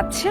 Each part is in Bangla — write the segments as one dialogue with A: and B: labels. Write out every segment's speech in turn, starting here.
A: আচ্ছা,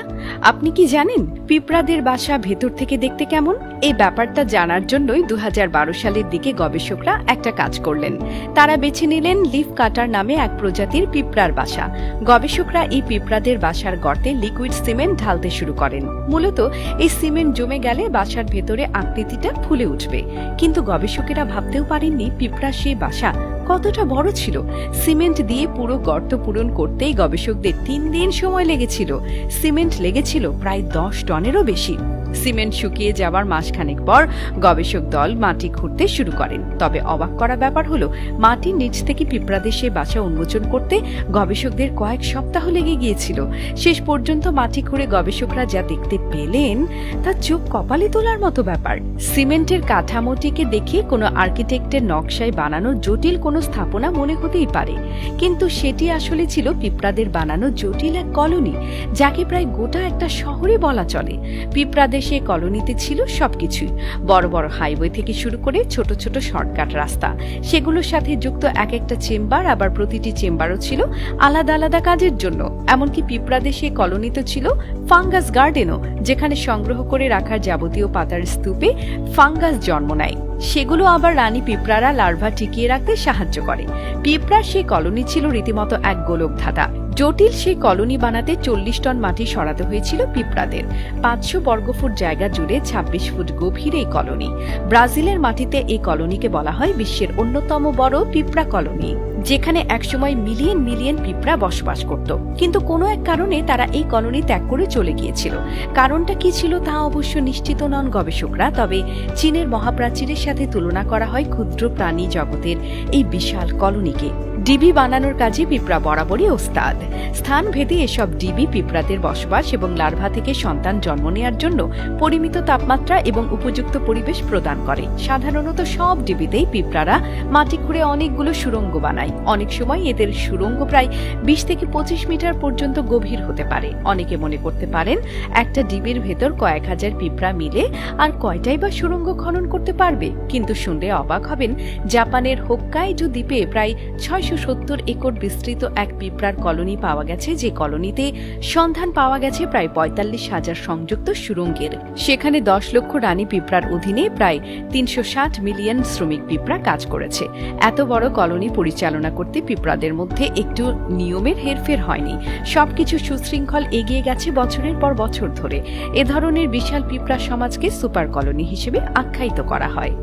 A: আপনি কি জানেন পিঁপড়াদের বাসা ভেতর থেকে দেখতে কেমন? এই ব্যাপারটা জানার জন্যই 2012 সালের দিকে গবেষকরা একটা কাজ করলেন। তারা বেছে নিলেন লিফ কাটার নামে এক প্রজাতির পিঁপড়ার বাসা। গবেষকরা এই পিঁপড়াদের বাসার গর্তে লিকুইড সিমেন্ট ঢালতে শুরু করেন। মূলত এই সিমেন্ট জমে গেলে বাসার ভেতরে আকৃতিটা ফুলে উঠবে। কিন্তু গবেষকেরা ভাবতেও পারেননি পিঁপড়ার সেই বাসা কতটা বড় ছিল। সিমেন্ট দিয়ে পুরো গর্ত পূরণ করতেই গবেষকদের 3 দিন সময় লেগেছিল। সিমেন্ট লেগেছিল প্রায় 10 টনেরও বেশি। সিমেন্ট শুকিয়ে যাওয়ার মাসখানেক পর গবেষক দল মাটি খুঁড়তে শুরু করেন। তবে অবাক করা ব্যাপার হলো, মাটির নিচ থেকে পিঁপড়াদের সে বাসা উন্মোচন করতে গবেষকদের কয়েক সপ্তাহ লেগে গিয়েছিল। শেষ পর্যন্ত মাটি খুঁড়ে গবেষকরা যা দেখতে পেলেন তা চোখ কপালে তোলার মতো ব্যাপার। সিমেন্টের কাঠামোটিকে দেখে কোনো আর্কিটেক্টের নকশায় বানানো জটিল কোনো স্থাপনা মনে হতেই পারে, কিন্তু সেটি আসলে ছিল পিঁপড়াদের বানানো জটিল এক কলোনি, যাকে প্রায় গোটা একটা শহরে বলা চলে। পিঁপড়াদের সে কলোনিতে ছিল সবকিছুই, বড় বড় হাইওয়ে থেকে শুরু করে ছোট ছোট শর্টকাট রাস্তা। সেগুলোর সাথে যুক্ত এক একটা চেম্বার, আবার প্রতিটি চেম্বারও ছিল আলাদা আলাদা কাজের জন্য। এমনকি পিঁপড়াদের সে কলোনিতে ছিল ফাঙ্গাস গার্ডেনও, যেখানে সংগ্রহ করে রাখার যাবতীয় পাতার স্তূপে ফাঙ্গাস জন্ম নেয়। সেগুলো আবার রানী পিঁপড়ারা লার্ভা টিকিয়ে রাখতে সাহায্য করে। পিঁপড়ার সেই কলোনি ছিল রীতিমতো এক গোলকধাঁধা। জটিল সেই কলোনি বানাতে 40 টন মাটি সরাতে হয়েছিল পিঁপড়াদের। 500 বর্গফুট জায়গা জুড়ে 26 ফুট গভীর এই কলোনি। ব্রাজিলের মাটিতে এই কলোনিকে বলা হয় বিশ্বের অন্যতম বড় পিঁপড়া কলোনি, যেখানে একসময় মিলিয়ন মিলিয়ন পিঁপড়া বসবাস করত। কিন্তু কোনো এক কারণে তারা এই কলোনি ত্যাগ করে চলে গিয়েছিল। কারণটা কি ছিল তা অবশ্য নিশ্চিত নন গবেষকরা। তবে চীনের মহাপ্রাচীরের সাথে তুলনা করা হয় ক্ষুদ্র প্রাণী জগতের এই বিশাল কলোনিকে। ডিবি বানানোর কাজে পিঁপড়া বরাবরই ওস্তাদ। স্থান ভেদে এসব ডিবি পিঁপড়াদের বসবাস এবং লার্ভা থেকে সন্তান জন্ম নেওয়ার জন্য পরিমিত তাপমাত্রা এবং উপযুক্ত পরিবেশ প্রদান করে। সাধারণত সব ডিবিতেই পিঁপড়ারা মাটি খুঁড়ে অনেকগুলো সুড়ঙ্গ বানায়। অনেক সময় এদের সুড়ঙ্গ প্রায় 20 থেকে 25 মিটার পর্যন্ত গভীর হতে পারে। অনেকে মনে করতে পারেন একটা ডিবির ভেতর কয়েক হাজার পিঁপড়া মিলে আর কয়টাই বা সুড়ঙ্গ খনন করতে পারবে। কিন্তু শুনলে অবাক হবেন, জাপানের হোক্কাইডো দ্বীপে প্রায় 670 একর বিস্তৃত এক পিঁপড়ার কলোনি পাওয়া গেছে, যে কলোনিতে সন্ধান পাওয়া গেছে প্রায় 45,000 সংযুক্ত সুড়ঙ্গের। সেখানে 10 লক্ষ রানী পিঁপড়ার অধীনে প্রায় 360 মিলিয়ন শ্রমিক পিঁপড়া কাজ করেছে। এত বড় কলোনি পরিচালনা করতে পিঁপড়াদের মধ্যে একটু নিয়মের হেরফের হয়নি। সবকিছু সুশৃঙ্খল এগিয়ে গেছে বছরের পর বছর ধরে। এ ধরনের বিশাল পিঁপড়া সমাজকে সুপার কলোনি হিসেবে আখ্যায়িত করা হয়।